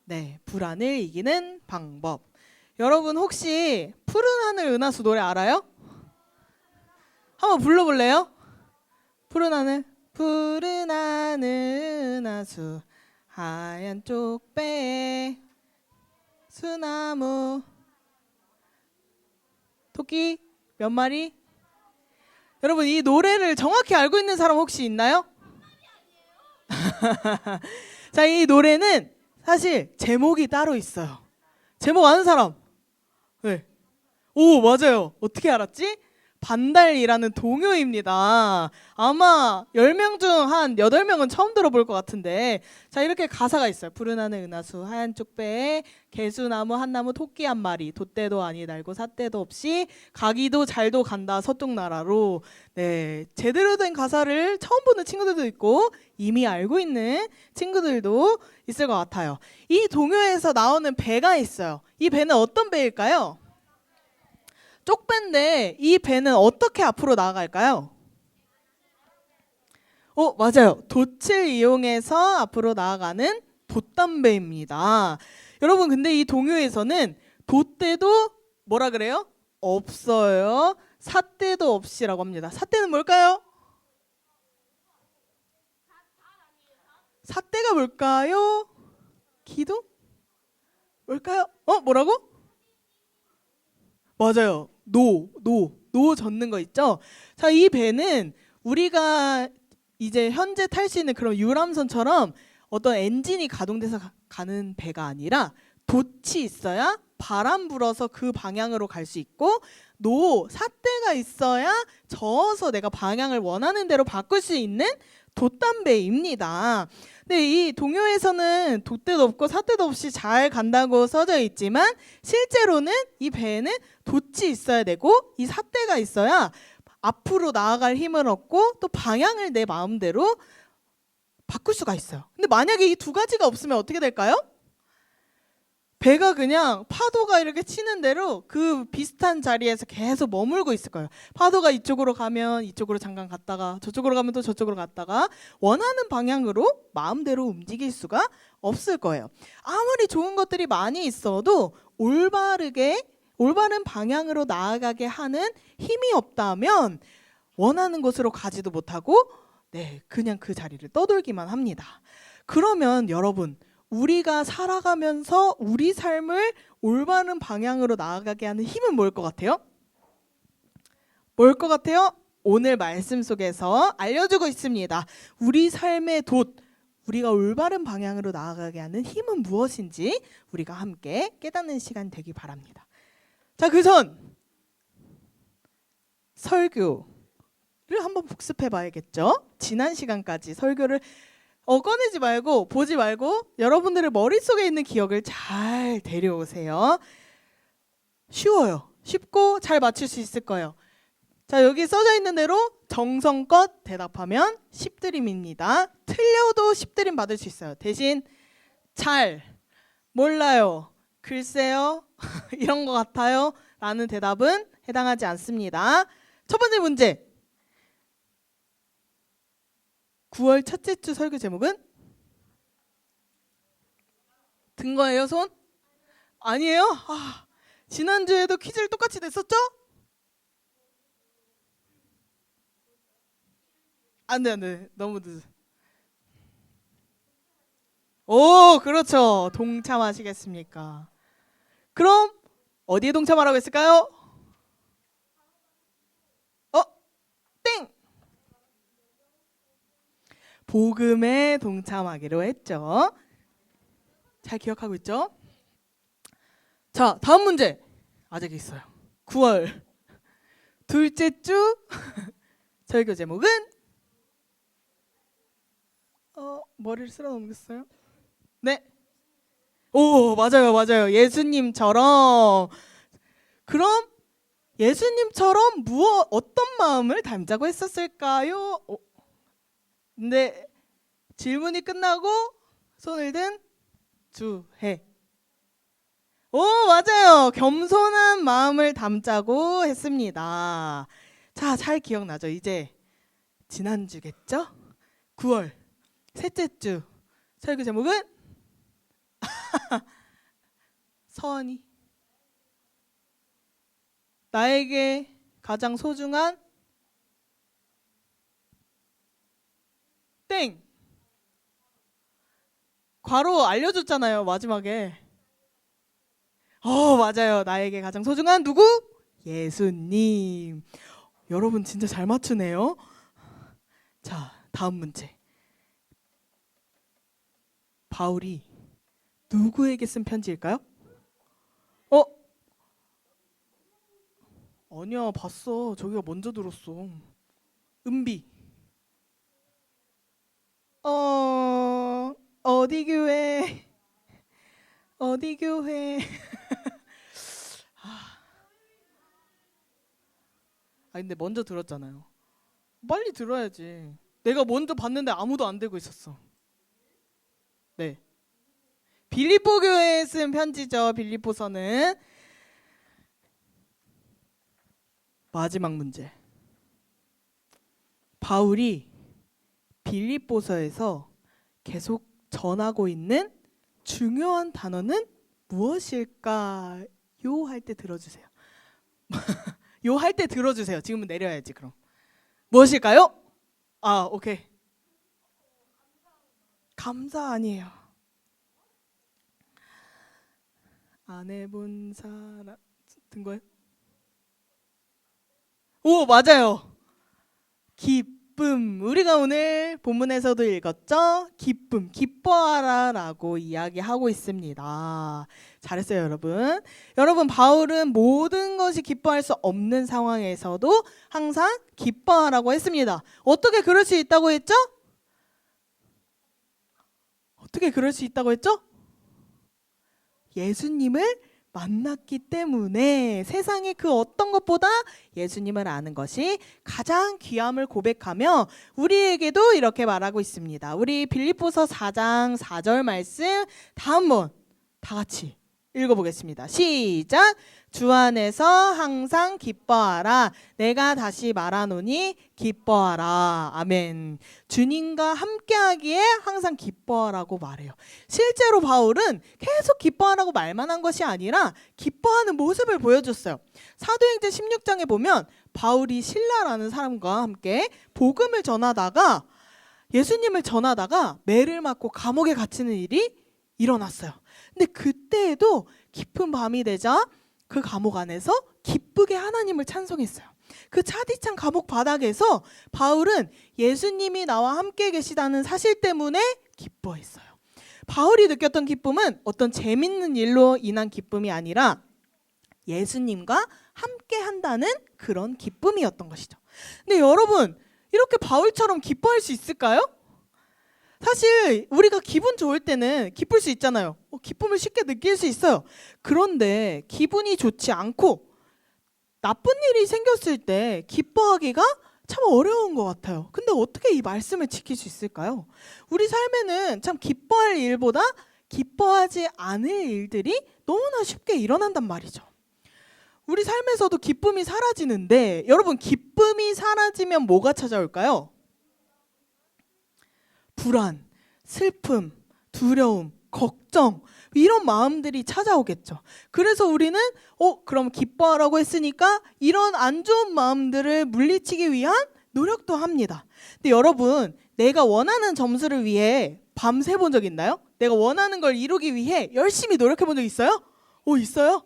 네, 불안을 이기는 방법. 여러분 혹시 푸른 하늘 은하수 노래 알아요? 한번 불러볼래요? 푸른 하늘 은하수 하얀 쪽배에 수나무 토끼 몇 마리? 여러분 이 노래를 정확히 알고 있는 사람 혹시 있나요? 자, 이 노래는 사실 제목이 따로 있어요. 제목 아는 사람? 네. 오, 맞아요. 어떻게 알았지? 반달이라는 동요입니다. 아마 10명 중 한 8명은 처음 들어볼 것 같은데, 자, 이렇게 가사가 있어요. 푸른 하늘 은하수 하얀 쪽배에 개수나무 한 나무 토끼 한 마리 돛대도 아니 날고 삿대도 없이 가기도 잘도 간다 서쪽나라로. 네, 제대로 된 가사를 처음 보는 친구들도 있고 이미 알고 있는 친구들도 있을 것 같아요. 이 동요에서 나오는 배가 있어요. 이 배는 어떤 배일까요? 쪽배인데 이 배는 어떻게 앞으로 나아갈까요? 맞아요. 돛을 이용해서 앞으로 나아가는 돛담배입니다. 여러분 근데 이 동요에서는 돛대도 뭐라 그래요? 없어요. 삿대도 없이라고 합니다. 삿대는 뭘까요? 삿대가 뭘까요? 기둥? 뭘까요? 뭐라고? 맞아요. 노 젓는 거 있죠? 자, 이 배는 우리가 이제 현재 탈 수 있는 그런 유람선처럼 어떤 엔진이 가동돼서 가는 배가 아니라 돛이 있어야 바람 불어서 그 방향으로 갈 수 있고 삿대가 있어야 저어서 내가 방향을 원하는 대로 바꿀 수 있는 돛담배입니다. 근데 이 동요에서는 돛대도 없고 삿대도 없이 잘 간다고 써져 있지만 실제로는 이 배에는 돛이 있어야 되고 이 삿대가 있어야 앞으로 나아갈 힘을 얻고 또 방향을 내 마음대로 바꿀 수가 있어요. 근데 만약에 이 두 가지가 없으면 어떻게 될까요? 배가 그냥 파도가 이렇게 치는 대로 그 비슷한 자리에서 계속 머물고 있을 거예요. 파도가 이쪽으로 가면 이쪽으로 잠깐 갔다가 저쪽으로 가면 또 저쪽으로 갔다가 원하는 방향으로 마음대로 움직일 수가 없을 거예요. 아무리 좋은 것들이 많이 있어도 올바른 방향으로 나아가게 하는 힘이 없다면 원하는 곳으로 가지도 못하고 그냥 그 자리를 떠돌기만 합니다. 그러면 여러분 우리가 살아가면서 우리 삶을 올바른 방향으로 나아가게 하는 힘은 뭘 것 같아요? 뭘 것 같아요? 오늘 말씀 속에서 알려주고 있습니다. 우리 삶의 돛, 우리가 올바른 방향으로 나아가게 하는 힘은 무엇인지 우리가 함께 깨닫는 시간 되기 바랍니다. 자, 그 전 설교를 한번 복습해 봐야겠죠? 지난 시간까지 설교를 꺼내지 말고 보지 말고 여러분들의 머릿속에 있는 기억을 잘 데려오세요. 쉬워요. 쉽고 잘 맞출 수 있을 거예요. 자, 여기 써져 있는 대로 정성껏 대답하면 10드림입니다. 틀려도 10드림 받을 수 있어요. 대신 잘, 몰라요, 글쎄요, 이런 것 같아요 라는 대답은 해당하지 않습니다. 첫 번째 문제. 9월 첫째 주 설교 제목은? 든 거예요, 손? 아니에요? 지난주에도 퀴즈를 똑같이 냈었죠? 안 돼. 너무 늦어. 오, 그렇죠. 동참하시겠습니까? 그럼 어디에 동참하라고 했을까요? 땡! 복음에 동참하기로 했죠. 잘 기억하고 있죠? 자, 다음 문제. 아직 있어요. 9월 둘째 주 설교 제목은 머리를 쓸어 넘겼어요. 네. 오, 맞아요, 맞아요. 예수님처럼. 그럼 예수님처럼 어떤 마음을 닮자고 했었을까요? 근데 질문이 끝나고 손을 든 주해. 오, 맞아요. 겸손한 마음을 담자고 했습니다. 자, 잘 기억나죠? 이제 지난주겠죠? 9월 셋째 주 설교 제목은 서원이 나에게 가장 소중한 땡 괄호 알려줬잖아요, 마지막에. 맞아요. 나에게 가장 소중한 누구? 예수님. 여러분 진짜 잘 맞추네요. 자, 다음 문제. 바울이 누구에게 쓴 편지일까요? 아니야, 봤어. 저기가 먼저 들었어. 은비. 어디 교회? 어디 교회? 근데 먼저 들었잖아요. 빨리 들어야지. 내가 먼저 봤는데 아무도 안 되고 있었어. 네. 빌립보 교회에 쓴 편지죠. 빌립보서는. 마지막 문제. 바울이 빌립보서에서 계속 전하고 있는 중요한 단어는 무엇일까요? 할 때 들어주세요. 요 할 때 들어주세요. 지금은 내려야지. 그럼 무엇일까요? 오케이. 감사 아니에요. 안 해본 사람 든 거예요? 오, 맞아요. 기쁨. 우리가 오늘 본문에서도 읽었죠? 기쁨, 기뻐하라라고 이야기하고 있습니다. 잘했어요, 여러분. 여러분, 바울은 모든 것이 기뻐할 수 없는 상황에서도 항상 기뻐하라고 했습니다. 어떻게 그럴 수 있다고 했죠? 어떻게 그럴 수 있다고 했죠? 예수님을 만났기 때문에 세상의 그 어떤 것보다 예수님을 아는 것이 가장 귀함을 고백하며 우리에게도 이렇게 말하고 있습니다. 우리 빌립보서 4장 4절 말씀 다 한번 다 같이 읽어보겠습니다. 시작. 주 안에서 항상 기뻐하라. 내가 다시 말하노니 기뻐하라. 아멘. 주님과 함께하기에 항상 기뻐하라고 말해요. 실제로 바울은 계속 기뻐하라고 말만 한 것이 아니라 기뻐하는 모습을 보여줬어요. 사도행전 16장에 보면 바울이 실라라는 사람과 함께 복음을 전하다가 예수님을 전하다가 매를 맞고 감옥에 갇히는 일이 일어났어요. 근데 그때에도 깊은 밤이 되자 그 감옥 안에서 기쁘게 하나님을 찬송했어요. 그 차디찬 감옥 바닥에서 바울은 예수님이 나와 함께 계시다는 사실 때문에 기뻐했어요. 바울이 느꼈던 기쁨은 어떤 재밌는 일로 인한 기쁨이 아니라 예수님과 함께 한다는 그런 기쁨이었던 것이죠. 근데 여러분, 이렇게 바울처럼 기뻐할 수 있을까요? 사실 우리가 기분 좋을 때는 기쁠 수 있잖아요. 기쁨을 쉽게 느낄 수 있어요. 그런데 기분이 좋지 않고 나쁜 일이 생겼을 때 기뻐하기가 참 어려운 것 같아요. 근데 어떻게 이 말씀을 지킬 수 있을까요? 우리 삶에는 참 기뻐할 일보다 기뻐하지 않을 일들이 너무나 쉽게 일어난단 말이죠. 우리 삶에서도 기쁨이 사라지는데 여러분, 기쁨이 사라지면 뭐가 찾아올까요? 불안, 슬픔, 두려움, 걱정, 이런 마음들이 찾아오겠죠. 그래서 우리는 그럼 기뻐하라고 했으니까 이런 안 좋은 마음들을 물리치기 위한 노력도 합니다. 근데 여러분, 내가 원하는 점수를 위해 밤새 본 적 있나요? 내가 원하는 걸 이루기 위해 열심히 노력해 본 적 있어요? 있어요?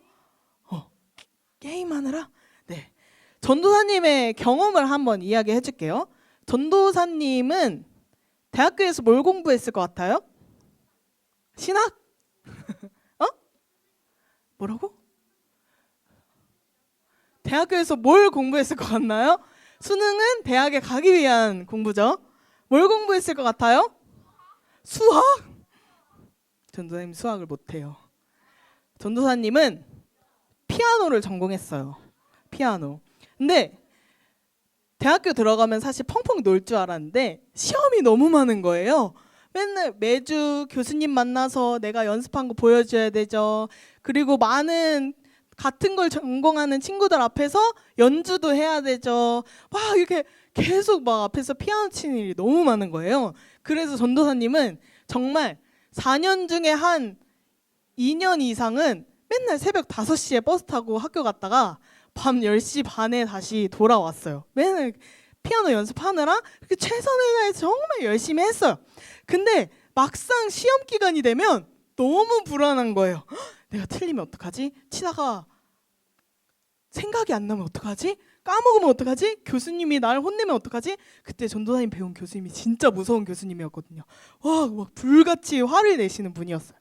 게임하느라? 네. 전도사님의 경험을 한번 이야기해 줄게요. 전도사님은 대학교에서 뭘 공부했을 것 같아요? 신학? 뭐라고? 대학교에서 뭘 공부했을 것 같나요? 수능은 대학에 가기 위한 공부죠. 뭘 공부했을 것 같아요? 수학? 전도사님 수학을 못해요. 전도사님은 피아노를 전공했어요. 피아노. 근데 대학교 들어가면 사실 펑펑 놀 줄 알았는데 시험이 너무 많은 거예요. 맨날 매주 교수님 만나서 내가 연습한 거 보여줘야 되죠. 그리고 많은 같은 걸 전공하는 친구들 앞에서 연주도 해야 되죠. 막 이렇게 계속 막 앞에서 피아노 치는 일이 너무 많은 거예요. 그래서 전도사님은 정말 4년 중에 한 2년 이상은 맨날 새벽 5시에 버스 타고 학교 갔다가 밤 10시 반에 다시 돌아왔어요. 맨날 피아노 연습하느라 그렇게 최선을 다해서 정말 열심히 했어요. 근데 막상 시험 기간이 되면 너무 불안한 거예요. 헉, 내가 틀리면 어떡하지? 치다가 생각이 안 나면 어떡하지? 까먹으면 어떡하지? 교수님이 날 혼내면 어떡하지? 그때 전도사님 배운 교수님이 진짜 무서운 교수님이었거든요. 와, 막 불같이 화를 내시는 분이었어요.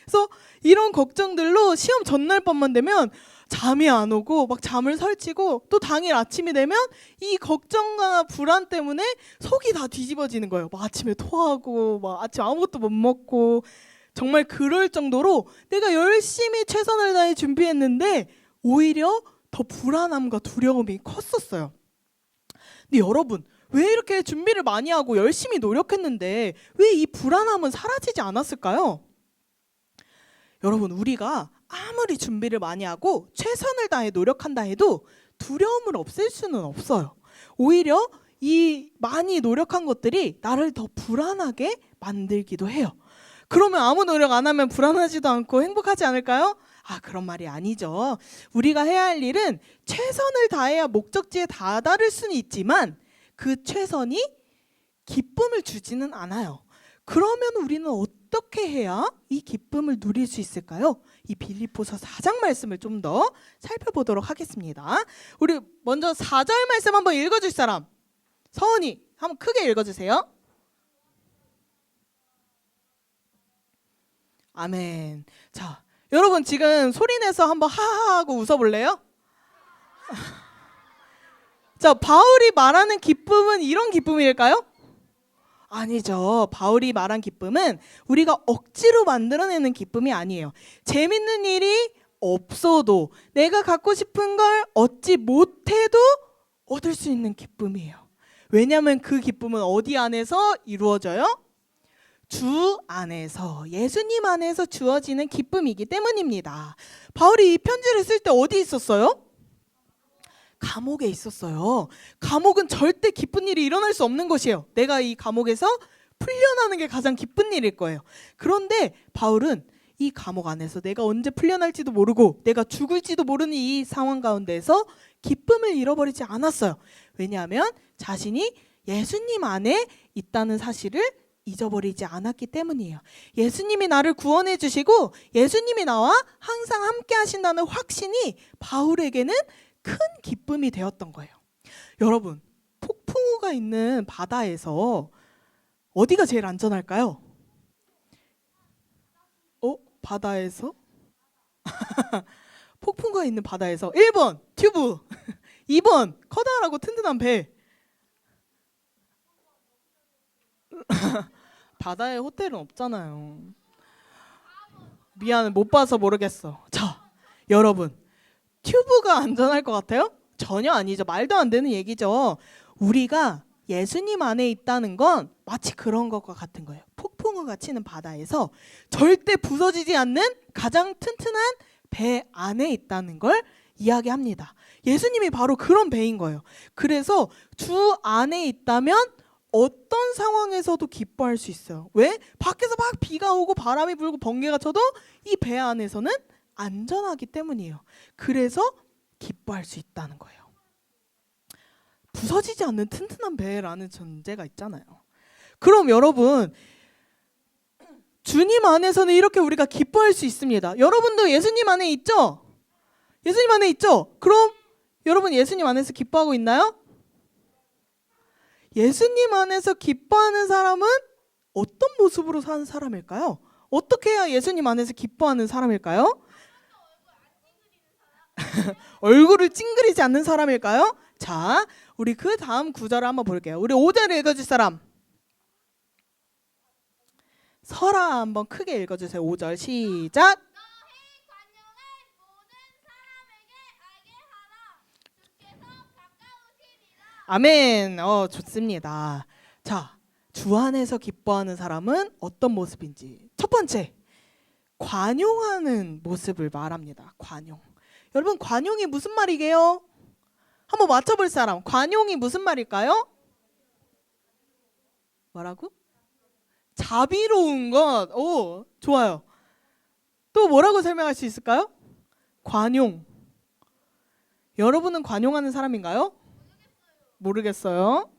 그래서 이런 걱정들로 시험 전날 밤만 되면 잠이 안 오고 막 잠을 설치고 또 당일 아침이 되면 이 걱정과 불안 때문에 속이 다 뒤집어지는 거예요. 막 아침에 토하고 막 아침 아무것도 못 먹고 정말 그럴 정도로 내가 열심히 최선을 다해 준비했는데 오히려 더 불안함과 두려움이 컸었어요. 근데 여러분, 왜 이렇게 준비를 많이 하고 열심히 노력했는데 왜 이 불안함은 사라지지 않았을까요? 여러분, 우리가 아무리 준비를 많이 하고 최선을 다해 노력한다 해도 두려움을 없앨 수는 없어요. 오히려 이 많이 노력한 것들이 나를 더 불안하게 만들기도 해요. 그러면 아무 노력 안 하면 불안하지도 않고 행복하지 않을까요? 그런 말이 아니죠. 우리가 해야 할 일은 최선을 다해야 목적지에 다다를 수는 있지만 그 최선이 기쁨을 주지는 않아요. 그러면 우리는 어떻게 해야 이 기쁨을 누릴 수 있을까요? 이 빌립보서 4장 말씀을 좀 더 살펴보도록 하겠습니다. 우리 먼저 4절 말씀 한번 읽어줄 사람. 서은이 한번 크게 읽어주세요. 아멘. 자, 여러분 지금 소리내서 한번 하하하고 웃어볼래요? 자, 바울이 말하는 기쁨은 이런 기쁨일까요? 아니죠. 바울이 말한 기쁨은 우리가 억지로 만들어내는 기쁨이 아니에요. 재밌는 일이 없어도 내가 갖고 싶은 걸 얻지 못해도 얻을 수 있는 기쁨이에요. 왜냐하면 그 기쁨은 어디 안에서 이루어져요? 주 안에서, 예수님 안에서 주어지는 기쁨이기 때문입니다. 바울이 이 편지를 쓸 때 어디 있었어요? 감옥에 있었어요. 감옥은 절대 기쁜 일이 일어날 수 없는 곳이에요. 내가 이 감옥에서 풀려나는 게 가장 기쁜 일일 거예요. 그런데 바울은 이 감옥 안에서 내가 언제 풀려날지도 모르고 내가 죽을지도 모르는 이 상황 가운데서 기쁨을 잃어버리지 않았어요. 왜냐하면 자신이 예수님 안에 있다는 사실을 잊어버리지 않았기 때문이에요. 예수님이 나를 구원해 주시고 예수님이 나와 항상 함께 하신다는 확신이 바울에게는 큰 기쁨이 되었던 거예요. 여러분, 폭풍우가 있는 바다에서 어디가 제일 안전할까요? 바다에서? 폭풍우가 있는 바다에서 1번 튜브, 2번 커다랗고 튼튼한 배. 바다에 호텔은 없잖아요. 미안해, 못 봐서 모르겠어. 자, 여러분, 튜브가 안전할 것 같아요? 전혀 아니죠. 말도 안 되는 얘기죠. 우리가 예수님 안에 있다는 건 마치 그런 것과 같은 거예요. 폭풍우가 치는 바다에서 절대 부서지지 않는 가장 튼튼한 배 안에 있다는 걸 이야기합니다. 예수님이 바로 그런 배인 거예요. 그래서 주 안에 있다면 어떤 상황에서도 기뻐할 수 있어요. 왜? 밖에서 막 비가 오고 바람이 불고 번개가 쳐도 이 배 안에서는 안전하기 때문이에요. 그래서 기뻐할 수 있다는 거예요. 부서지지 않는 튼튼한 배라는 존재가 있잖아요. 그럼 여러분, 주님 안에서는 이렇게 우리가 기뻐할 수 있습니다. 여러분도 예수님 안에 있죠? 예수님 안에 있죠? 그럼 여러분 예수님 안에서 기뻐하고 있나요? 예수님 안에서 기뻐하는 사람은 어떤 모습으로 사는 사람일까요? 어떻게 해야 예수님 안에서 기뻐하는 사람일까요? 얼굴을 찡그리지 않는 사람일까요? 자, 우리 그 다음 구절을 한번 볼게요. 우리 5절 읽어줄 사람. 설아 한번 크게 읽어주세요. 5절 시작. 아멘. 좋습니다. 자, 주 안에서 기뻐하는 사람은 어떤 모습인지. 첫 번째, 관용하는 모습을 말합니다. 관용. 여러분, 관용이 무슨 말이게요? 한번 맞춰볼 사람. 관용이 무슨 말일까요? 뭐라고? 자비로운 것. 오, 좋아요. 또 뭐라고 설명할 수 있을까요? 관용. 여러분은 관용하는 사람인가요? 모르겠어요.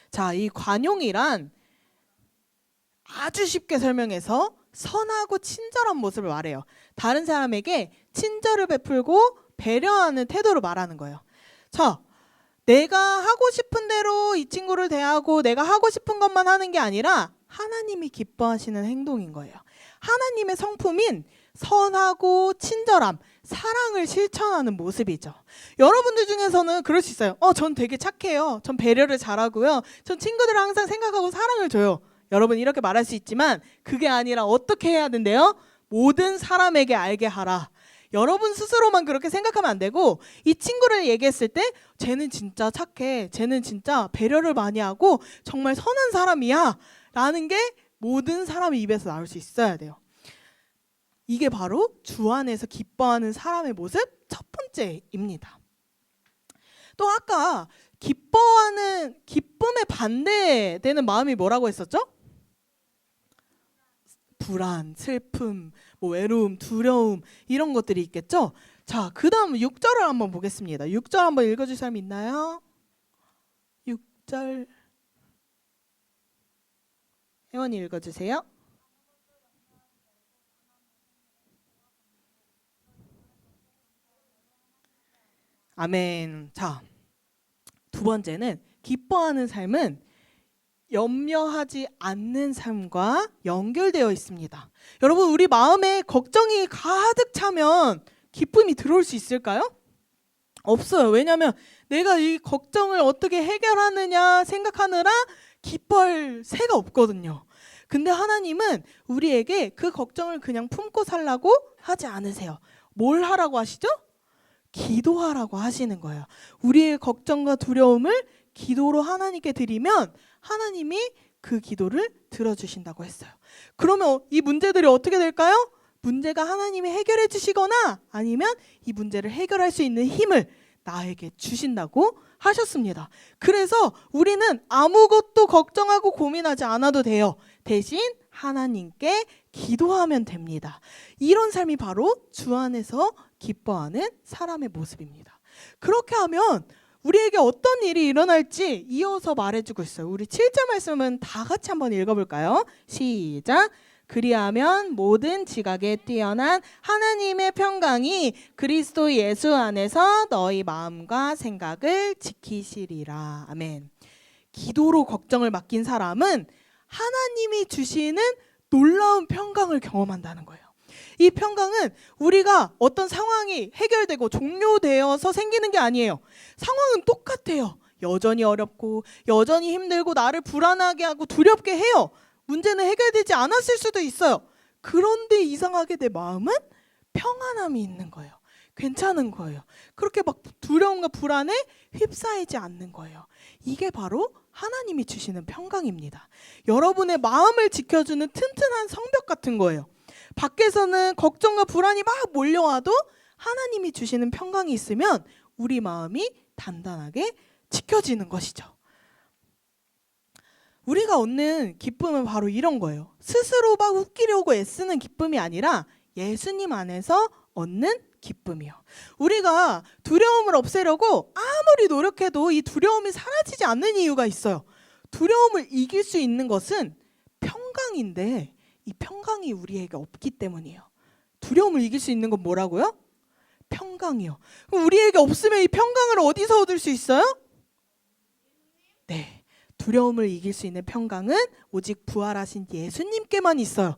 자, 이 관용이란 아주 쉽게 설명해서 선하고 친절한 모습을 말해요. 다른 사람에게 친절을 베풀고 배려하는 태도를 말하는 거예요. 자, 내가 하고 싶은 대로 이 친구를 대하고 내가 하고 싶은 것만 하는 게 아니라 하나님이 기뻐하시는 행동인 거예요. 하나님의 성품인 선하고 친절함, 사랑을 실천하는 모습이죠. 여러분들 중에서는 그럴 수 있어요. 전 되게 착해요. 전 배려를 잘하고요. 전 친구들을 항상 생각하고 사랑을 줘요. 여러분 이렇게 말할 수 있지만 그게 아니라 어떻게 해야 된대요? 모든 사람에게 알게 하라. 여러분 스스로만 그렇게 생각하면 안 되고 이 친구를 얘기했을 때 쟤는 진짜 착해. 쟤는 진짜 배려를 많이 하고 정말 선한 사람이야. 라는 게 모든 사람의 입에서 나올 수 있어야 돼요. 이게 바로 주 안에서 기뻐하는 사람의 모습 첫 번째입니다. 또 아까 기뻐하는 기쁨에 반대되는 마음이 뭐라고 했었죠? 불안, 슬픔, 외로움, 두려움 이런 것들이 있겠죠? 자, 그 다음 6절을 한번 보겠습니다. 6절 한번 읽어줄 사람 있나요? 6절 혜원이 읽어주세요. 아멘. 자, 두 번째는 기뻐하는 삶은 염려하지 않는 삶과 연결되어 있습니다. 여러분, 우리 마음에 걱정이 가득 차면 기쁨이 들어올 수 있을까요? 없어요. 왜냐하면 내가 이 걱정을 어떻게 해결하느냐 생각하느라 기뻐할 새가 없거든요. 근데 하나님은 우리에게 그 걱정을 그냥 품고 살라고 하지 않으세요. 뭘 하라고 하시죠? 기도하라고 하시는 거예요. 우리의 걱정과 두려움을 기도로 하나님께 드리면 하나님이 그 기도를 들어주신다고 했어요. 그러면 이 문제들이 어떻게 될까요? 문제가 하나님이 해결해 주시거나 아니면 이 문제를 해결할 수 있는 힘을 나에게 주신다고 하셨습니다. 그래서 우리는 아무것도 걱정하고 고민하지 않아도 돼요. 대신 하나님께 기도하면 됩니다. 이런 삶이 바로 주 안에서 기뻐하는 사람의 모습입니다. 그렇게 하면 우리에게 어떤 일이 일어날지 이어서 말해주고 있어요. 우리 7절 말씀은 다 같이 한번 읽어볼까요? 시작. 그리하면 모든 지각에 뛰어난 하나님의 평강이 그리스도 예수 안에서 너희 마음과 생각을 지키시리라. 아멘. 기도로 걱정을 맡긴 사람은 하나님이 주시는 놀라운 평강을 경험한다는 거예요. 이 평강은 우리가 어떤 상황이 해결되고 종료되어서 생기는 게 아니에요. 상황은 똑같아요. 여전히 어렵고 여전히 힘들고 나를 불안하게 하고 두렵게 해요. 문제는 해결되지 않았을 수도 있어요. 그런데 이상하게 내 마음은 평안함이 있는 거예요. 괜찮은 거예요. 그렇게 막 두려움과 불안에 휩싸이지 않는 거예요. 이게 바로 하나님이 주시는 평강입니다. 여러분의 마음을 지켜주는 튼튼한 성벽 같은 거예요. 밖에서는 걱정과 불안이 막 몰려와도 하나님이 주시는 평강이 있으면 우리 마음이 단단하게 지켜지는 것이죠. 우리가 얻는 기쁨은 바로 이런 거예요. 스스로 막 웃기려고 애쓰는 기쁨이 아니라 예수님 안에서 얻는 기쁨이요. 우리가 두려움을 없애려고 아무리 노력해도 이 두려움이 사라지지 않는 이유가 있어요. 두려움을 이길 수 있는 것은 평강인데 이 평강이 우리에게 없기 때문이에요. 두려움을 이길 수 있는 건 뭐라고요? 평강이요. 그럼 우리에게 없으면 이 평강을 어디서 얻을 수 있어요? 네, 두려움을 이길 수 있는 평강은 오직 부활하신 예수님께만 있어요.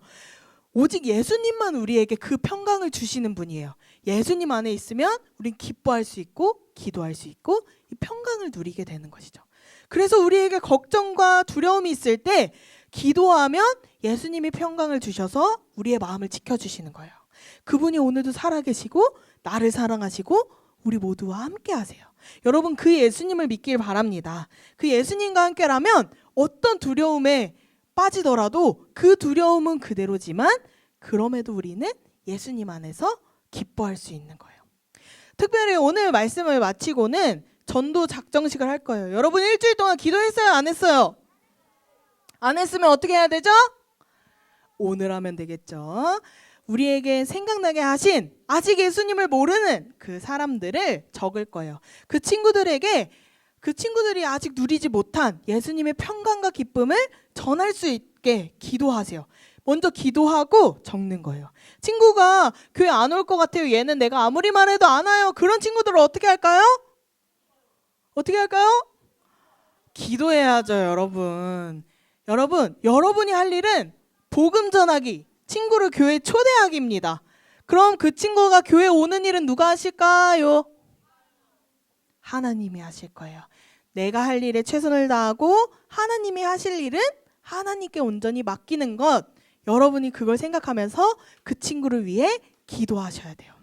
오직 예수님만 우리에게 그 평강을 주시는 분이에요. 예수님 안에 있으면 우린 기뻐할 수 있고 기도할 수 있고 이 평강을 누리게 되는 것이죠. 그래서 우리에게 걱정과 두려움이 있을 때 기도하면 예수님이 평강을 주셔서 우리의 마음을 지켜주시는 거예요. 그분이 오늘도 살아계시고 나를 사랑하시고 우리 모두와 함께 하세요. 여러분 그 예수님을 믿길 바랍니다. 그 예수님과 함께라면 어떤 두려움에 빠지더라도 그 두려움은 그대로지만 그럼에도 우리는 예수님 안에서 기뻐할 수 있는 거예요. 특별히 오늘 말씀을 마치고는 전도 작정식을 할 거예요. 여러분 일주일 동안 기도했어요? 안 했어요? 안 했으면 어떻게 해야 되죠? 오늘 하면 되겠죠. 우리에게 생각나게 하신 아직 예수님을 모르는 그 사람들을 적을 거예요. 그 친구들에게 그 친구들이 아직 누리지 못한 예수님의 평강과 기쁨을 전할 수 있게 기도하세요. 먼저 기도하고 적는 거예요. 친구가 교회 안 올 것 같아요. 얘는 내가 아무리 말해도 안 와요. 그런 친구들을 어떻게 할까요? 어떻게 할까요? 기도해야죠, 여러분. 여러분이 할 일은 복음 전하기, 친구를 교회 초대하기입니다. 그럼 그 친구가 교회 오는 일은 누가 하실까요? 하나님이 하실 거예요. 내가 할 일에 최선을 다하고 하나님이 하실 일은 하나님께 온전히 맡기는 것. 여러분이 그걸 생각하면서 그 친구를 위해 기도하셔야 돼요.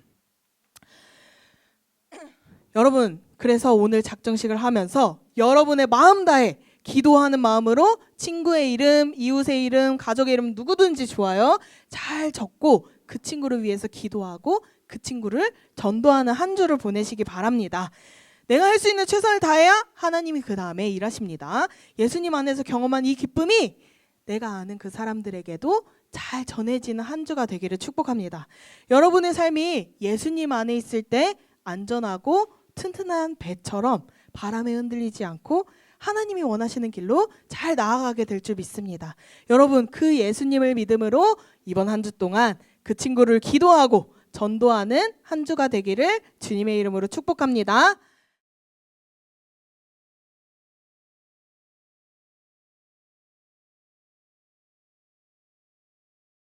여러분, 그래서 오늘 작정식을 하면서 여러분의 마음 다해 기도하는 마음으로 친구의 이름, 이웃의 이름, 가족의 이름 누구든지 좋아요. 잘 적고 그 친구를 위해서 기도하고 그 친구를 전도하는 한 주를 보내시기 바랍니다. 내가 할 수 있는 최선을 다해야 하나님이 그 다음에 일하십니다. 예수님 안에서 경험한 이 기쁨이 내가 아는 그 사람들에게도 잘 전해지는 한 주가 되기를 축복합니다. 여러분의 삶이 예수님 안에 있을 때 안전하고 튼튼한 배처럼 바람에 흔들리지 않고 하나님이 원하시는 길로 잘 나아가게 될 줄 믿습니다. 여러분 그 예수님을 믿음으로 이번 한 주 동안 그 친구를 기도하고 전도하는 한 주가 되기를 주님의 이름으로 축복합니다.